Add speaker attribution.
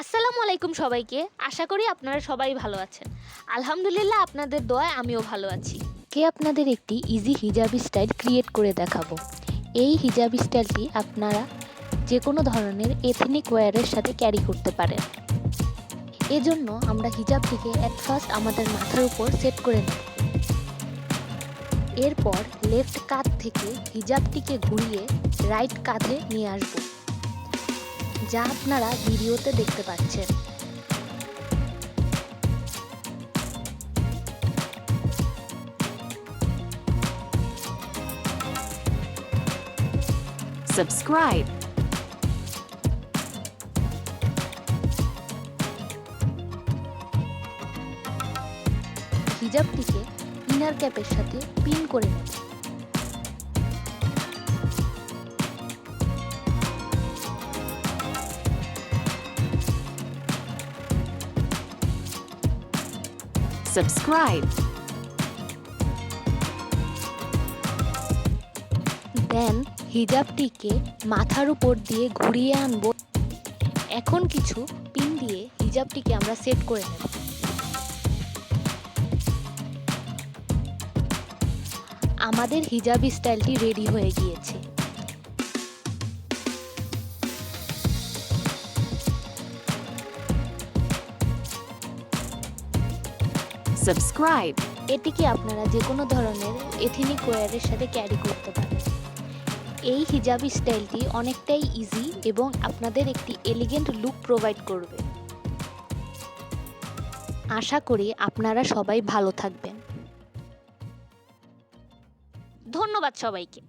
Speaker 1: আসসালামু আলাইকুম সবাইকে। আশা করি আপনারা সবাই ভালো আছেন। আলহামদুলিল্লাহ আপনাদের দোয়ায় আমিও ভালো আছি। আপনাদের একটি ইজি হিজাব স্টাইল ক্রিয়েট করে দেখাবো। এই হিজাব স্টাইলটি আপনারা যে কোনো ধরনের এথনিক ওয়্যারের সাথে ক্যারি করতে পারেন। এজন্য আমরা হিজাবটিকে অ্যাট ফার্স্ট আমাদের মাথার উপর সেট করে নেব। এরপর লেফট কাঁধ থেকে হিজাবটিকে ঘুরিয়ে রাইট কাঁধে নিয়ে আসব, যা আপনারা ভিডিওতে দেখতে পাচ্ছেন।
Speaker 2: Subscribe.
Speaker 1: হিজাবটিকে ইনার ক্যাপের সাথে পিন করে নেব।
Speaker 2: Subscribe.
Speaker 1: দেন হিজাবটিকে মাথার উপর দিয়ে ঘুরিয়ে আনব। এখন কিছু পিন দিয়ে হিজাবটিকে আমরা সেট করে নেব। আমাদের হিজাব স্টাইলটি রেডি হয়ে গিয়েছে।
Speaker 2: Subscribe.
Speaker 1: এটিকে আপনারা যে কোনো ধরনের এথনিক ওয়্যারের সাথে ক্যারি করতে পারেন। এই হিজাব স্টাইলটি অনেকটাই ইজি এবং আপনাদের একটি এলিগেন্ট লুক প্রোভাইড করবে। আশা করি আপনারা সবাই ভালো থাকবেন। ধন্যবাদ সবাইকে।